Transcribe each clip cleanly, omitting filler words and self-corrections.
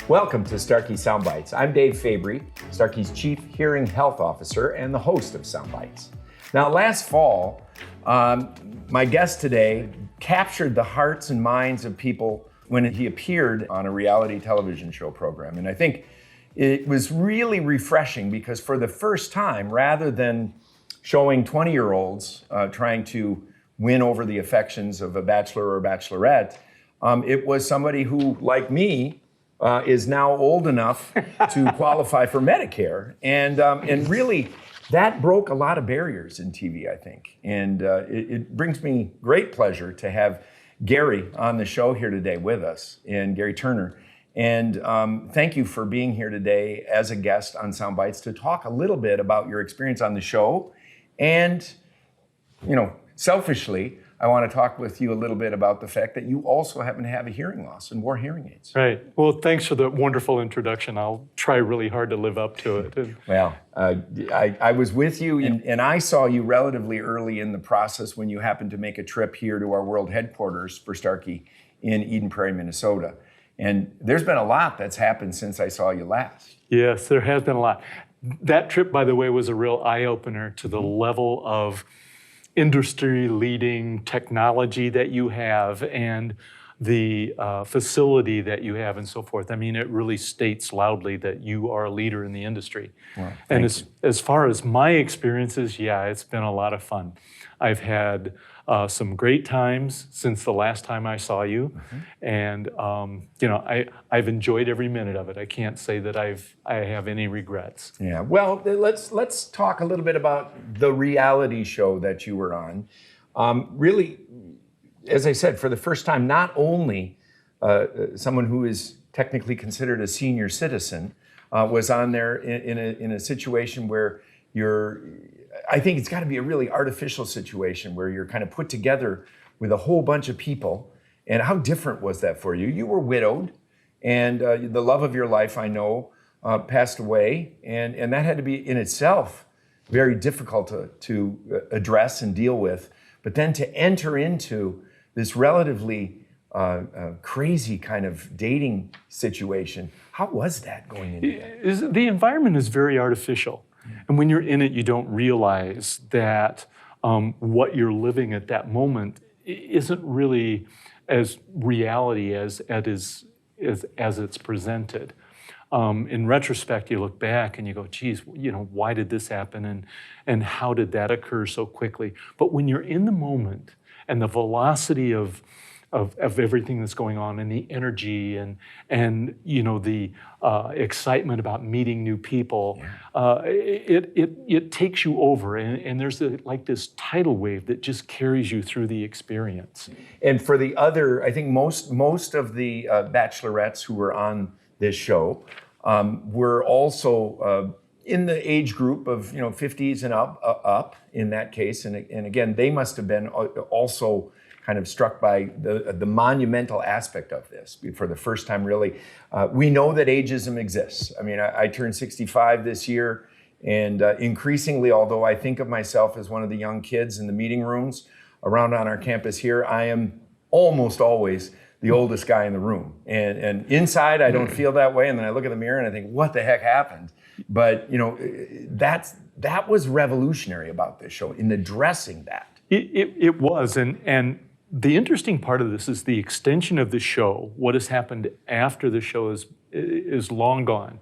Welcome to Starkey Soundbites. I'm Dave Fabry, Starkey's Chief Hearing Health Officer and the host of Soundbites. Now, last fall, my guest today captured the hearts and minds of people when he appeared on a reality television show program. And I think it was really refreshing because for the first time, rather than showing 20-year-olds trying to win over the affections of a bachelor or bachelorette, it was somebody who, like me, is now old enough to qualify for Medicare. And really, that broke a lot of barriers in TV, I think. And it brings me great pleasure to have Gerry on the show here today with us, and Gerry Turner. And thank you for being here today as a guest on Soundbites to talk a little bit about your experience on the show. And, selfishly, I want to talk with you a little bit about the fact that you also happen to have a hearing loss and wore hearing aids. Right. Well, thanks for the wonderful introduction. I'll try really hard to live up to it. Well, I was with you, and I saw you relatively early in the process when you happened to make a trip here to our world headquarters for Starkey in Eden Prairie, Minnesota. And there's been a lot that's happened since I saw you last. Yes, there has been a lot. That trip, by the way, was a real eye-opener to the level of industry-leading technology that you have and the facility that you have and so forth. I mean, it really states loudly that you are a leader in the industry. Well, and as far as my experiences, yeah, it's been a lot of fun. I've had some great times since the last time I saw you, and I've enjoyed every minute of it. I can't say that I have any regrets. Yeah. Well, let's talk a little bit about the reality show that you were on. Really, as I said, for the first time, not only someone who is technically considered a senior citizen was on there in a situation where I think it's got to be a really artificial situation where you're kind of put together with a whole bunch of people. And how different was that for you? You were widowed, and the love of your life, I know, passed away. And that had to be in itself very difficult to address and deal with. But then to enter into this relatively crazy kind of dating situation, how was that going into that? The environment is very artificial. And when you're in it, you don't realize that what you're living at that moment isn't really as reality as it's presented. In retrospect, you look back and you go, geez, why did this happen and how did that occur so quickly? But when you're in the moment and the velocity of everything that's going on and the energy and the excitement about meeting new people, it takes you over, and there's like this tidal wave that just carries you through the experience. And for the other, I think most of the bachelorettes who were on this show were also in the age group of 50s and up in that case, and again they must have been also kind of struck by the monumental aspect of this for the first time, really. We know that ageism exists. I mean, I turned 65 this year, and increasingly, although I think of myself as one of the young kids in the meeting rooms around on our campus here, I am almost always the oldest guy in the room. And inside, I don't feel that way, and then I look in the mirror and I think, what the heck happened? But, that was revolutionary about this show, in addressing that. It was, and the interesting part of this is the extension of the show. What has happened after the show is long gone.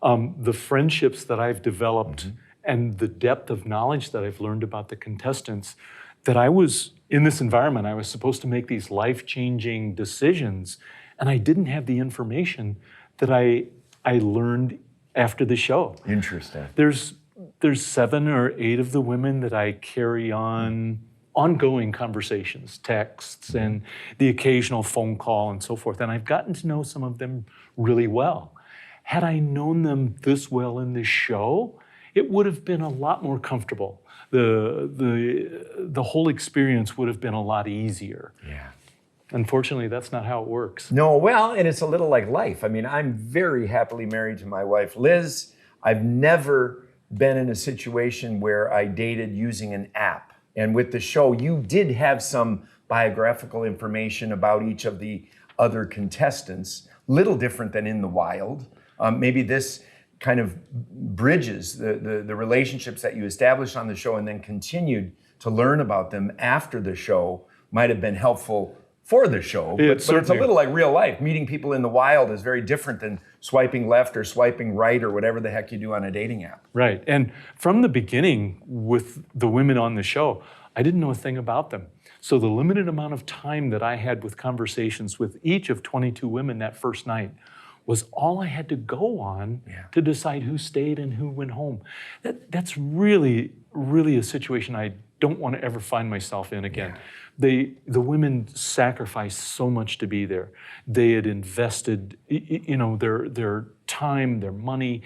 The friendships that I've developed and the depth of knowledge that I've learned about the contestants, that I was in this environment, I was supposed to make these life-changing decisions, and I didn't have the information that I learned after the show. Interesting. There's 7 or 8 of the women that I carry on ongoing conversations, texts, and the occasional phone call and so forth. And I've gotten to know some of them really well. Had I known them this well in this show, it would have been a lot more comfortable. The whole experience would have been a lot easier. Yeah. Unfortunately, that's not how it works. No, well, and it's a little like life. I mean, I'm very happily married to my wife, Liz. I've never been in a situation where I dated using an app. And with the show, you did have some biographical information about each of the other contestants, little different than in the wild. Maybe this kind of bridges the relationships that you established on the show and then continued to learn about them after the show might have been helpful for the show. But it's a little like real life. Meeting people in the wild is very different than swiping left or swiping right or whatever the heck you do on a dating app. Right. And from the beginning with the women on the show, I didn't know a thing about them. So the limited amount of time that I had with conversations with each of 22 women that first night was all I had to go on to decide who stayed and who went home. That's really, really a situation I don't want to ever find myself in again. The women sacrificed so much to be there. They had invested, their time, their money,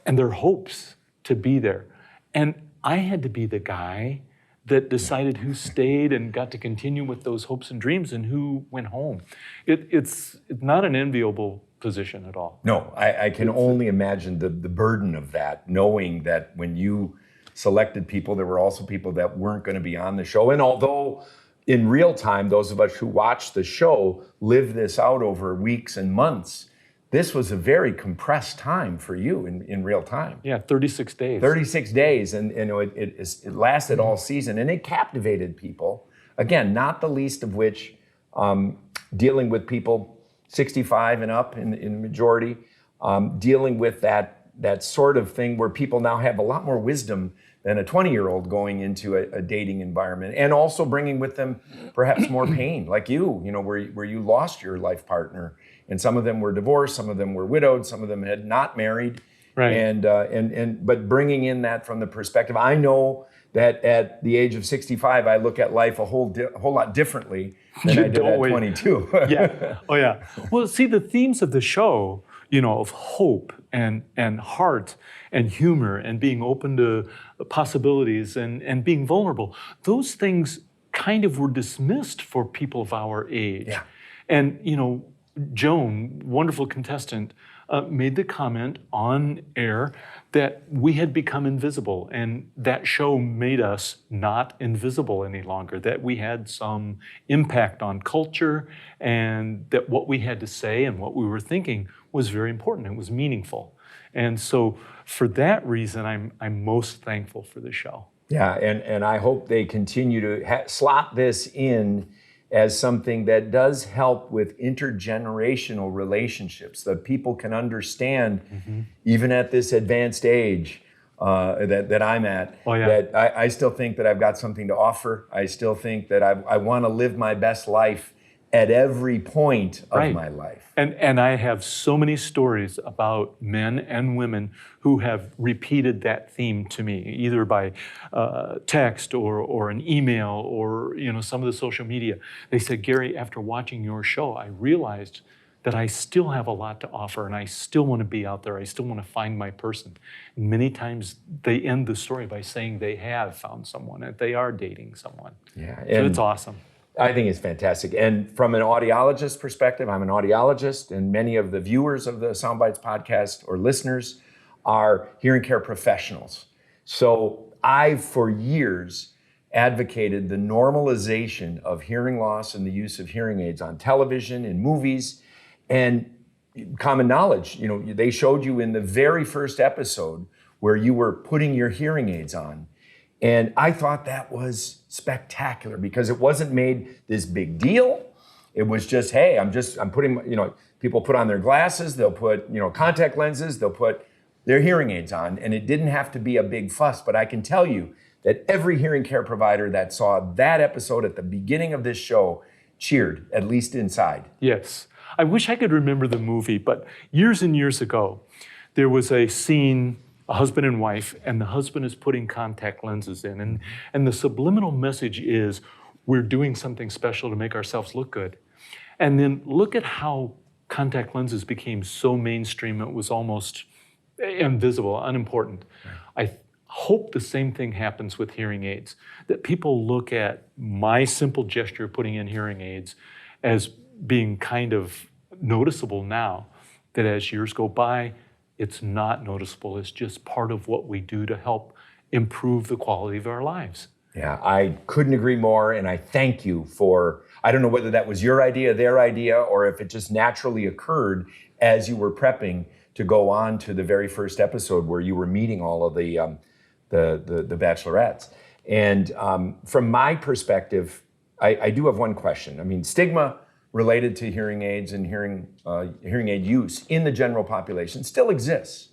and their hopes to be there. And I had to be the guy that decided who stayed and got to continue with those hopes and dreams and who went home. It's not an enviable position at all. No, I can only imagine the burden of that, knowing that when you selected people, there were also people that weren't going to be on the show. And although in real time, those of us who watched the show lived this out over weeks and months, this was a very compressed time for you in real time. Yeah, 36 days. 36 days, and it lasted all season, and it captivated people. Again, not the least of which dealing with people 65 and up in the majority, dealing with that sort of thing where people now have a lot more wisdom than a 20-year-old going into a dating environment, and also bringing with them perhaps more pain, like where you lost your life partner. And some of them were divorced, some of them were widowed, some of them had not married. Right. But bringing in that from the perspective, I know that at the age of 65, I look at life a whole lot differently than I did at 22. Yeah. Oh yeah. Well, see, the themes of the show, of hope and heart and humor and being open to possibilities and being vulnerable, those things kind of were dismissed for people of our age. Yeah. And Joan, wonderful contestant, made the comment on air that we had become invisible, and that show made us not invisible any longer, that we had some impact on culture, and that what we had to say and what we were thinking was very important. It was meaningful. And so for that reason, I'm most thankful for the show. Yeah, and I hope they continue to slot this in as something that does help with intergenerational relationships, that people can understand, even at this advanced age that I'm at, that I still think that I've got something to offer. I still think that I want to live my best life at every point of my life. And I have so many stories about men and women who have repeated that theme to me, either by text or an email or some of the social media. They said, Gerry, after watching your show, I realized that I still have a lot to offer and I still want to be out there. I still want to find my person. And many times they end the story by saying they have found someone, that they are dating someone. Yeah, so it's awesome. I think it's fantastic. And from an audiologist perspective, I'm an audiologist, and many of the viewers of the Soundbites podcast or listeners are hearing care professionals. So I, for years, advocated the normalization of hearing loss and the use of hearing aids on television, in movies, and common knowledge. They showed you in the very first episode where you were putting your hearing aids on. And I thought that was spectacular because it wasn't made this big deal. It was just, hey, I'm putting, people put on their glasses, they'll put, contact lenses, they'll put their hearing aids on, and it didn't have to be a big fuss. But I can tell you that every hearing care provider that saw that episode at the beginning of this show cheered, at least inside. Yes. I wish I could remember the movie, but years and years ago, there was a scene, a husband and wife, and the husband is putting contact lenses in. And the subliminal message is, we're doing something special to make ourselves look good. And then look at how contact lenses became so mainstream, it was almost invisible, unimportant. I hope the same thing happens with hearing aids, that people look at my simple gesture of putting in hearing aids as being kind of noticeable now, that as years go by, it's not noticeable. It's just part of what we do to help improve the quality of our lives. Yeah, I couldn't agree more, and I thank you for, I don't know whether that was your idea, their idea, or if it just naturally occurred as you were prepping to go on to the very first episode where you were meeting all of the bachelorettes. And from my perspective, I do have one question. I mean, stigma related to hearing aids and hearing aid use in the general population still exists.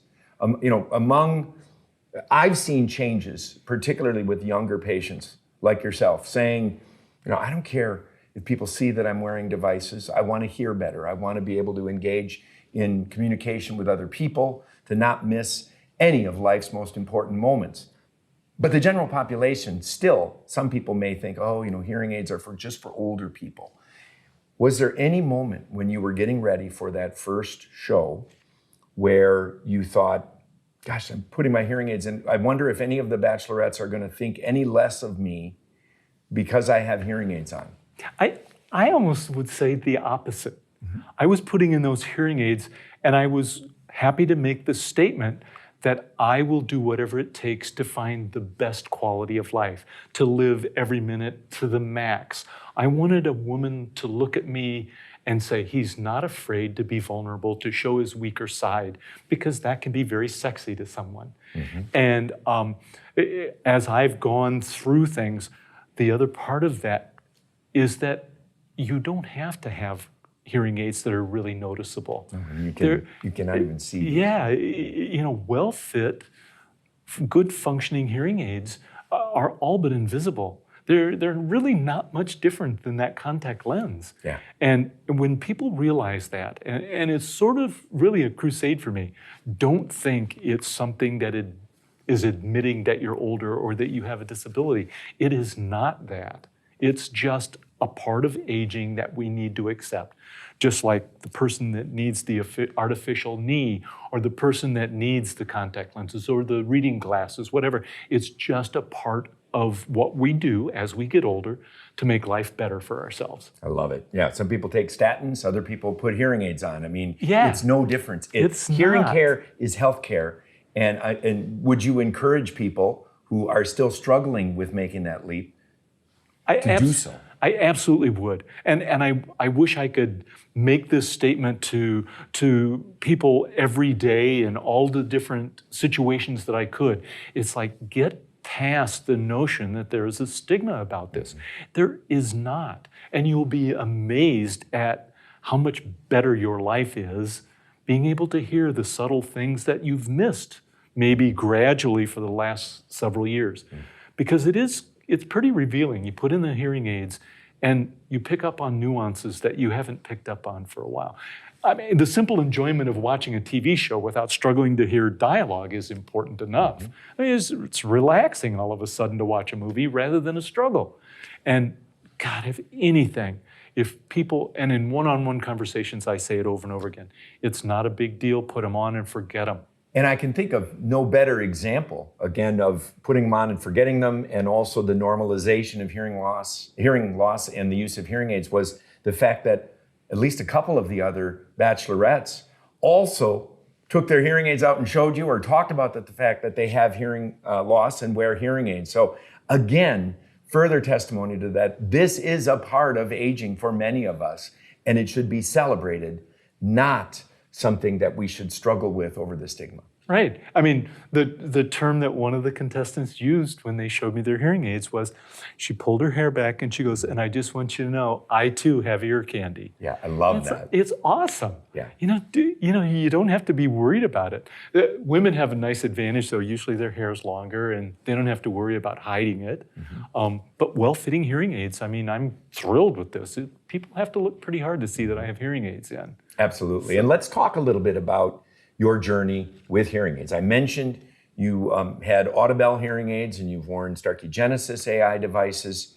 I've seen changes, particularly with younger patients like yourself, saying, I don't care if people see that I'm wearing devices. I want to hear better. I want to be able to engage in communication with other people, to not miss any of life's most important moments. But the general population, still, some people may think, hearing aids are just for older people. Was there any moment when you were getting ready for that first show where you thought, gosh, I'm putting my hearing aids in. I wonder if any of the bachelorettes are going to think any less of me because I have hearing aids on? I almost would say the opposite. Mm-hmm. I was putting in those hearing aids, and I was happy to make the statement that I will do whatever it takes to find the best quality of life, to live every minute to the max. I wanted a woman to look at me and say, he's not afraid to be vulnerable, to show his weaker side, because that can be very sexy to someone. Mm-hmm. And as I've gone through things, the other part of that is that you don't have to have hearing aids that are really noticeable. Mm-hmm. You cannot even see. Yeah, well-fit, good functioning hearing aids are all but invisible. They're really not much different than that contact lens. Yeah. And when people realize that, and it's sort of really a crusade for me, don't think it's something that it is admitting that you're older or that you have a disability. It is not that. It's just a part of aging that we need to accept. Just like the person that needs the artificial knee, or the person that needs the contact lenses or the reading glasses, whatever. It's just a part of what we do as we get older to make life better for ourselves. I love it. Yeah, some people take statins, other people put hearing aids on. I mean, It's no difference. Hearing care is health care. And would you encourage people who are still struggling with making that leap to do so? I absolutely would. And I wish I could make this statement to people every day in all the different situations that I could. It's like, get past the notion that there is a stigma about this. There is not. And you'll be amazed at how much better your life is being able to hear the subtle things that you've missed, maybe gradually for the last several years. Because it's pretty revealing. You put in the hearing aids and you pick up on nuances that you haven't picked up on for a while. I mean, the simple enjoyment of watching a TV show without struggling to hear dialogue is important enough. Mm-hmm. I mean, it's relaxing all of a sudden to watch a movie rather than a struggle. And God, if people, and in one-on-one conversations, I say it over and over again, it's not a big deal, put them on and forget them. And I can think of no better example, again, of putting them on and forgetting them, and also the normalization of hearing loss and the use of hearing aids, was the fact that at least a couple of the other bachelorettes also took their hearing aids out and showed you or talked about the fact that they have hearing loss and wear hearing aids. So again, further testimony to that. This is a part of aging for many of us, and it should be celebrated, not something that we should struggle with over the stigma. Right. I mean, the term that one of the contestants used when they showed me their hearing aids was, she pulled her hair back and she goes, and I just want you to know, I too have ear candy. Yeah, I love that. It's awesome. Yeah. You don't have to be worried about it. Women have a nice advantage, though. Usually their hair is longer and they don't have to worry about hiding it. Mm-hmm. But well-fitting hearing aids, I mean, I'm thrilled with this. People have to look pretty hard to see that I have hearing aids in. Absolutely. And let's talk a little bit about your journey with hearing aids. I mentioned you had Audibel hearing aids and you've worn Starkey Genesis AI devices.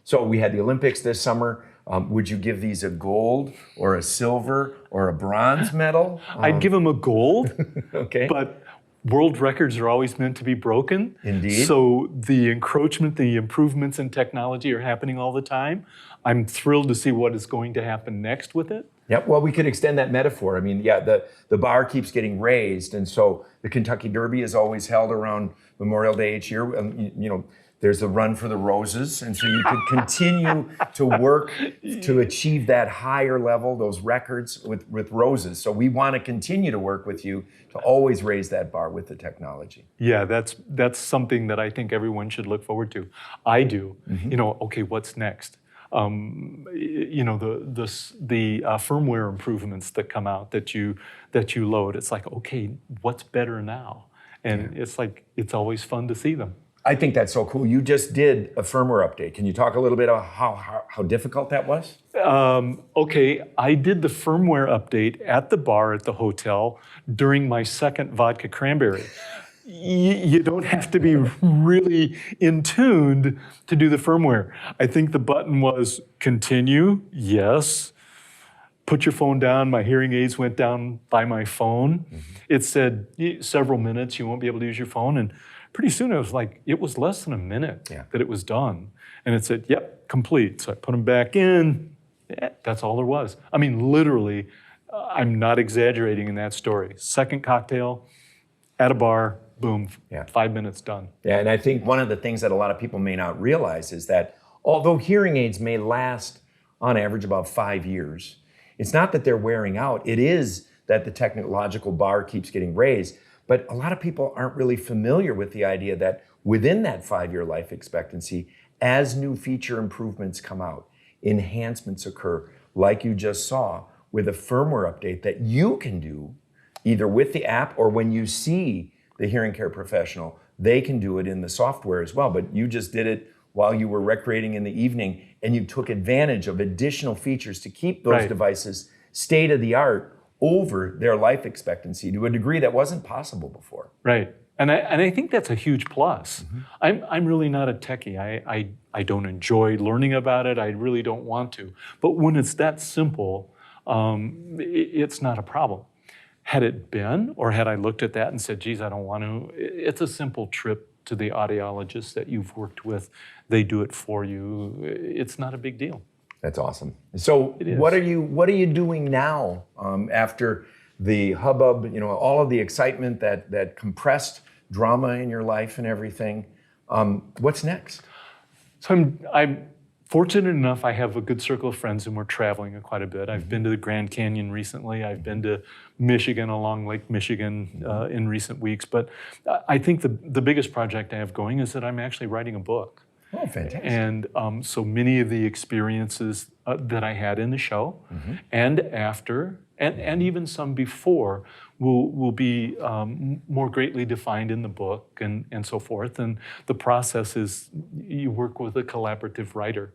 So we had the Olympics this summer. Would you give these a gold or a silver or a bronze medal? I'd give them a gold. Okay. But world records are always meant to be broken. Indeed. So the encroachment, the improvements in technology are happening all the time. I'm thrilled to see what is going to happen next with it. Yeah, well, we could extend that metaphor. I mean, yeah, the bar keeps getting raised, and so the Kentucky Derby is always held around Memorial Day each year. there's a run for the roses. And so you could continue to work to achieve that higher level, those records with roses. So we want to continue to work with you to always raise that bar with the technology. Yeah, that's something that I think everyone should look forward to. I do. Okay, what's next? The firmware improvements that come out that you load. It's like, okay, what's better now? And it's like, it's always fun to see them. I think that's so cool. You just did a firmware update. Can you talk a little bit about how difficult that was? Okay, I did the firmware update at the bar at the hotel during my second vodka cranberry. You don't have to be really in tuned to do the firmware. I think the button was continue, yes. Put your phone down. My hearing aids went down by my phone. It said several minutes, you won't be able to use your phone. And pretty soon it was less than a minute that it was done. And it said, yep, complete. So I put them back in. That's all there was. I mean, literally, I'm not exaggerating in that story. Second cocktail at a bar, boom, 5 minutes done. Yeah, and I think one of the things that a lot of people may not realize is that although hearing aids may last on average about 5 years, it's not that they're wearing out. It is that the technological bar keeps getting raised. But a lot of people aren't really familiar with the idea that within that 5-year life expectancy, as new feature improvements come out, enhancements occur, like you just saw with a firmware update that you can do either with the app or when you see the hearing care professional, they can do it in the software as well. But you just did it while you were recreating in the evening, and you took advantage of additional features to keep those devices state of the art over their life expectancy to a degree that wasn't possible before. Right. And I think that's a huge plus. I'm really not a techie. I don't enjoy learning about it. I really don't want to. But when it's that simple, it's not a problem. Had it been, or had I looked at that and said, geez, I don't want to, it's a simple trip to the audiologist that you've worked with. They do it for you. It's not a big deal. That's awesome. So what are you doing now after the hubbub, all of the excitement, that compressed drama in your life and everything? What's next? So I'm fortunate enough, I have a good circle of friends and we're traveling quite a bit. I've been to the Grand Canyon recently. I've been to Michigan, along Lake Michigan in recent weeks. But I think the biggest project I have going is that I'm actually writing a book. Oh, fantastic. And so many of the experiences that I had in the show and after, and even some before, will be more greatly defined in the book and so forth. And the process is you work with a collaborative writer.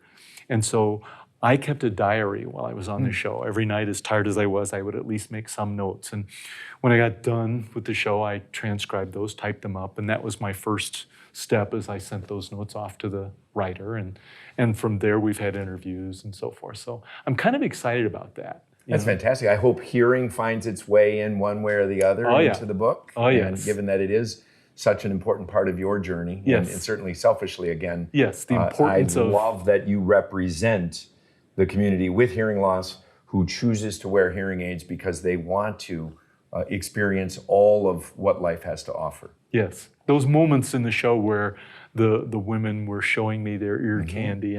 And so I kept a diary while I was on the show. Every night, as tired as I was, I would at least make some notes. And when I got done with the show, I transcribed those, typed them up, and that was my first step as I sent those notes off to the writer. And from there, we've had interviews and so forth. So I'm kind of excited about that. That's fantastic. I hope hearing finds its way in one way or the other into the book. Oh, yes. And given that it is such an important part of your journey, and certainly selfishly, again, yes, the importance I love that you represent the community with hearing loss who chooses to wear hearing aids because they want to experience all of what life has to offer. Yes, those moments in the show where the women were showing me their ear candy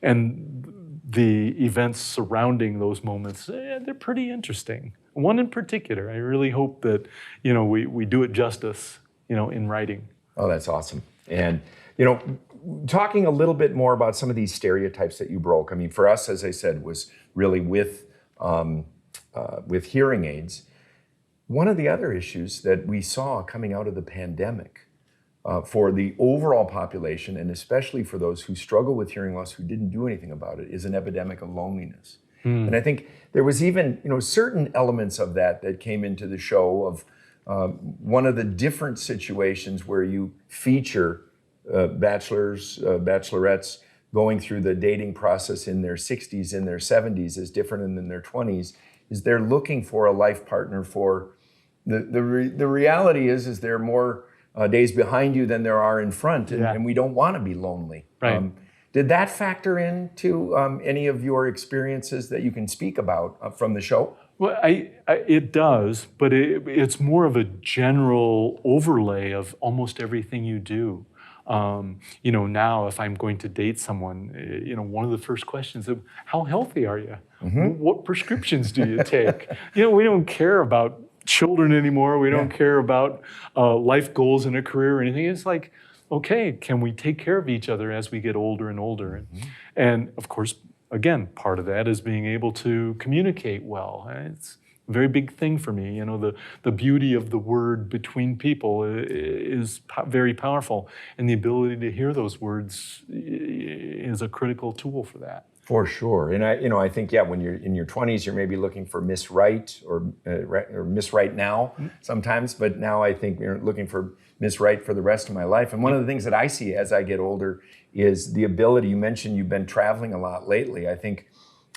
and the events surrounding those moments, they're pretty interesting. One in particular, I really hope that we do it justice, in writing. Oh, that's awesome. And talking a little bit more about some of these stereotypes that you broke. I mean, for us, as I said, was really with hearing aids. One of the other issues that we saw coming out of the pandemic for the overall population, and especially for those who struggle with hearing loss who didn't do anything about it, is an epidemic of loneliness. And I think there was even certain elements of that came into the show of one of the different situations where you feature bachelors, bachelorettes going through the dating process in their 60s, in their 70s is different than in their 20s, is they're looking for a life partner for, the reality is there are more days behind you than there are in front, and we don't want to be lonely. Right. Did that factor into any of your experiences that you can speak about from the show? Well, it does, but it's more of a general overlay of almost everything you do. Now if I'm going to date someone, one of the first questions is, how healthy are you? What prescriptions do you take? We don't care about children anymore. We don't care about life goals in a career or anything. It's like, okay, can we take care of each other as we get older and older? And of course, again, part of that is being able to communicate well. It's a very big thing for me. The beauty of the word between people is very powerful, and the ability to hear those words is a critical tool for that. For sure. And I think, when you're in your 20s, you're maybe looking for Miss Right or Miss Right now sometimes, but now I think you're looking for Miss Right for the rest of my life. And one of the things that I see as I get older is the ability. You mentioned you've been traveling a lot lately. I think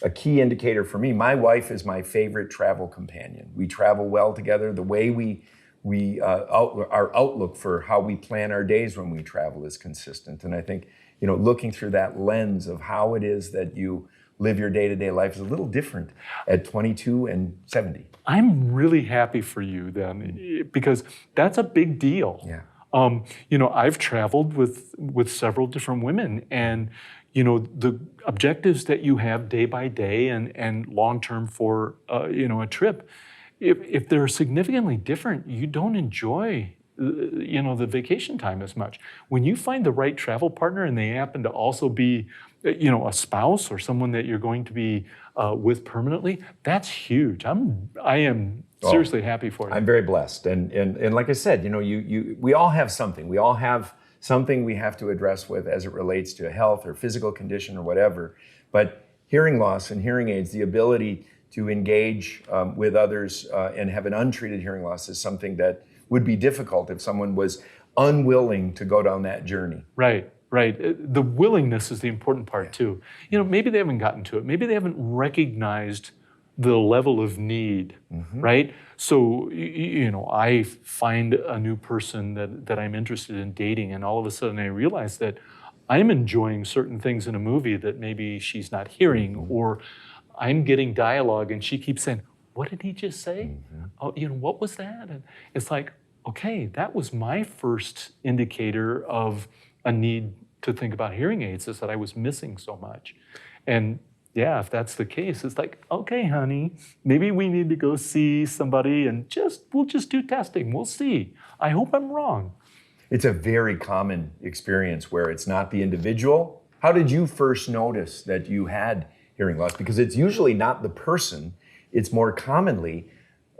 a key indicator for me, my wife is my favorite travel companion. We travel well together. The way our outlook for how we plan our days when we travel is consistent. And I think, looking through that lens of how it is that you live your day-to-day life is a little different at 22 and 70. I'm really happy for you then, because that's a big deal. Yeah. I've traveled with several different women, and the objectives that you have day by day and long-term for a trip, if they're significantly different, you don't enjoy the vacation time as much. When you find the right travel partner and they happen to also be a spouse or someone that you're going to be with permanently, that's huge. I am seriously happy for you. I'm very blessed, and like I said, we all have something. We all have something we have to address with as it relates to health or physical condition or whatever. But hearing loss and hearing aids, the ability to engage with others and have an untreated hearing loss is something that would be difficult if someone was unwilling to go down that journey. Right. The willingness is the important part too. Maybe they haven't gotten to it. Maybe they haven't recognized the level of need, right? So, I find a new person that I'm interested in dating, and all of a sudden I realize that I'm enjoying certain things in a movie that maybe she's not hearing, or I'm getting dialogue and she keeps saying, what did he just say? Oh, what was that? And it's like, okay, that was my first indicator of a need to think about hearing aids, is that I was missing so much. And if that's the case, it's like, okay, honey, maybe we need to go see somebody and we'll just do testing. We'll see. I hope I'm wrong. It's a very common experience where it's not the individual. How did you first notice that you had hearing loss? Because it's usually not the person. It's more commonly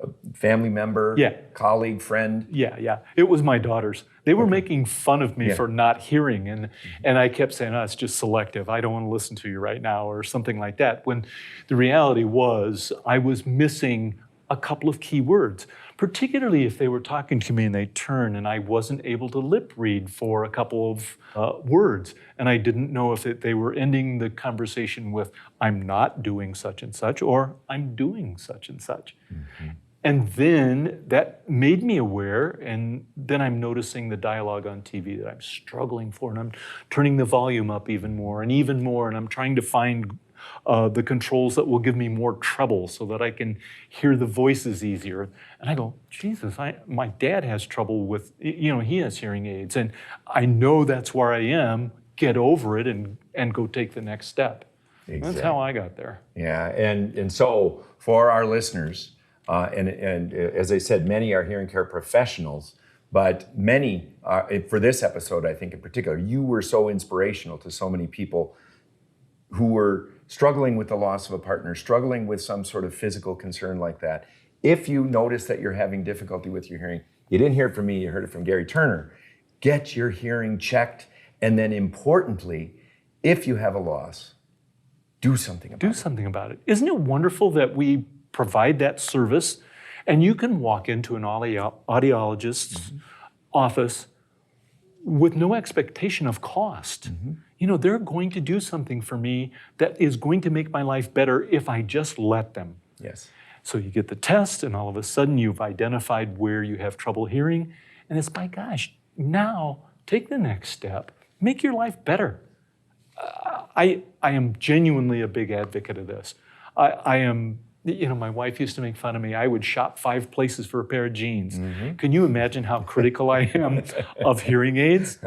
a family member, colleague, friend. Yeah. It was my daughters. They were making fun of me for not hearing, and I kept saying, it's just selective. I don't want to listen to you right now, or something like that. When the reality was I was missing a couple of key words, particularly if they were talking to me and they turned and I wasn't able to lip read for a couple of words. And I didn't know if they were ending the conversation with, I'm not doing such and such, or I'm doing such and such. And then that made me aware, and then I'm noticing the dialogue on TV that I'm struggling for, and I'm turning the volume up even more, and I'm trying to find the controls that will give me more treble so that I can hear the voices easier. And I go, Jesus, my dad has trouble with, he has hearing aids, and I know that's where I am. Get over it and go take the next step. Exactly. That's how I got there. Yeah, and so for our listeners, and as I said, many are hearing care professionals, but many, for this episode, I think in particular, you were so inspirational to so many people who were struggling with the loss of a partner, struggling with some sort of physical concern like that. If you notice that you're having difficulty with your hearing, you didn't hear it from me, you heard it from Gerry Turner, get your hearing checked, and then importantly, if you have a loss, do something about it. Do something about it. Isn't it wonderful that we provide that service, and you can walk into an audiologist's office with no expectation of cost. They're going to do something for me that is going to make my life better if I just let them. Yes. So you get the test, and all of a sudden you've identified where you have trouble hearing, and it's, my gosh, now take the next step. Make your life better. I am genuinely a big advocate of this. I am My wife used to make fun of me. I would shop 5 places for a pair of jeans. Can you imagine how critical I am of hearing aids?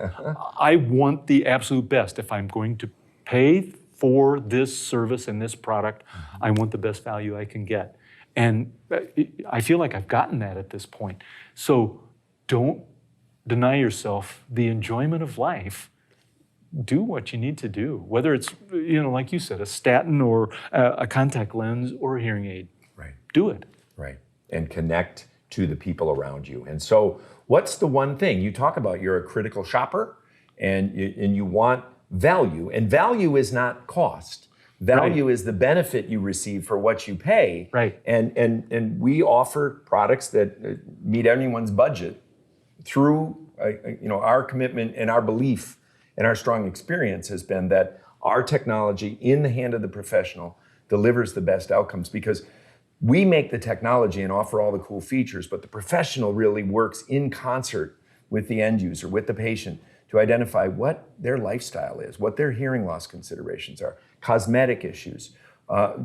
I want the absolute best. If I'm going to pay for this service and this product, I want the best value I can get. And I feel like I've gotten that at this point. So don't deny yourself the enjoyment of life. Do what you need to do, whether it's, like you said, a statin or a contact lens or a hearing aid. Right. Do it. Right. And connect to the people around you. And so what's the one thing? You talk about you're a critical shopper and you want value. And value is not cost. Value is the benefit you receive for what you pay. Right. And we offer products that meet anyone's budget through our commitment and our belief. And our strong experience has been that our technology in the hand of the professional delivers the best outcomes, because we make the technology and offer all the cool features, but the professional really works in concert with the end user, with the patient, to identify what their lifestyle is, what their hearing loss considerations are, cosmetic issues,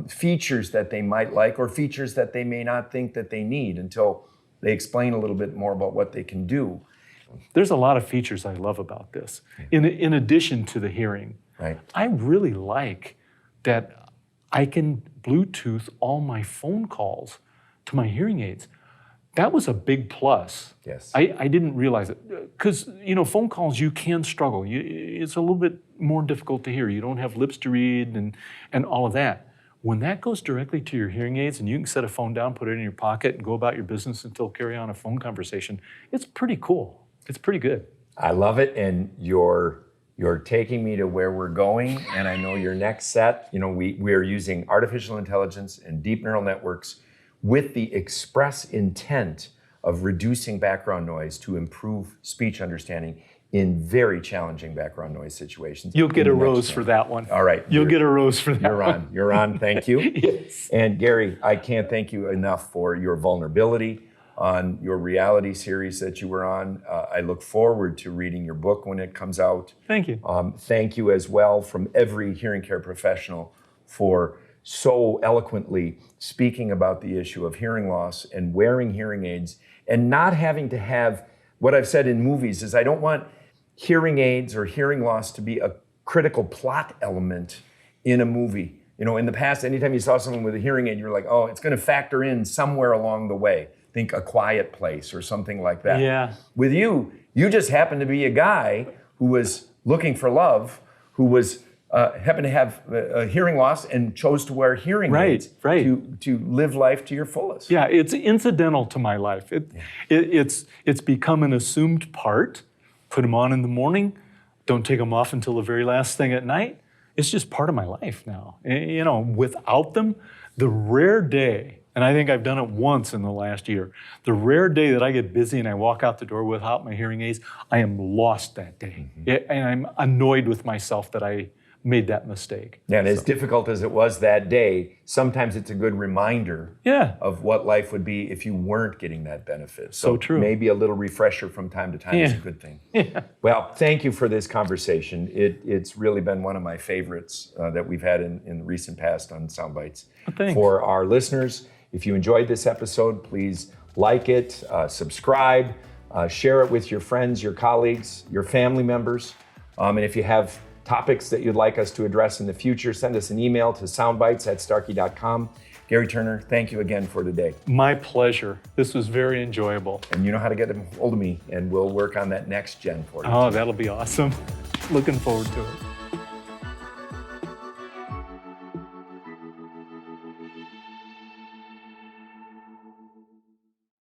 features that they might like or features that they may not think that they need until they explain a little bit more about what they can do. There's a lot of features I love about this. In addition to the hearing, right. I really like that I can Bluetooth all my phone calls to my hearing aids. That was a big plus. Yes. I didn't realize it. Because, phone calls, you can struggle. It's a little bit more difficult to hear. You don't have lips to read and all of that. When that goes directly to your hearing aids and you can set a phone down, put it in your pocket, and go about your business and still carry on a phone conversation, it's pretty cool. It's pretty good. I love it, and you're taking me to where we're going, and I know your next set, we are using artificial intelligence and deep neural networks with the express intent of reducing background noise to improve speech understanding in very challenging background noise situations. You'll get a rose for that one. All right. You'll get a rose for that You're on. Thank you. Yes. And Gerry, I can't thank you enough for your vulnerability on your reality series that you were on. I look forward to reading your book when it comes out. Thank you. Thank you as well from every hearing care professional for so eloquently speaking about the issue of hearing loss and wearing hearing aids and not having to have, what I've said in movies is I don't want hearing aids or hearing loss to be a critical plot element in a movie. In the past, anytime you saw someone with a hearing aid, you're like, oh, it's going to factor in somewhere along the way. Think A Quiet Place or something like that. Yeah. With you just happened to be a guy who was looking for love, who was happened to have a hearing loss and chose to wear hearing aids to live life to your fullest. Yeah, it's incidental to my life. It's become an assumed part. Put them on in the morning, don't take them off until the very last thing at night. It's just part of my life now. Without them, the rare day, and I think I've done it once in the last year, the rare day that I get busy and I walk out the door without my hearing aids, I am lost that day. And I'm annoyed with myself that I made that mistake. Yeah, and as difficult as it was that day, sometimes it's a good reminder of what life would be if you weren't getting that benefit. So true. Maybe a little refresher from time to time is a good thing. Yeah. Well, thank you for this conversation. It's really been one of my favorites that we've had in the recent past on Soundbites. Thanks. For our listeners, if you enjoyed this episode, please like it, subscribe, share it with your friends, your colleagues, your family members. And if you have topics that you'd like us to address in the future, send us an email to soundbites@starkey.com. Gerry Turner, thank you again for today. My pleasure. This was very enjoyable. And you know how to get a hold of me, and we'll work on that next gen for you. Oh, that'll be awesome. Looking forward to it.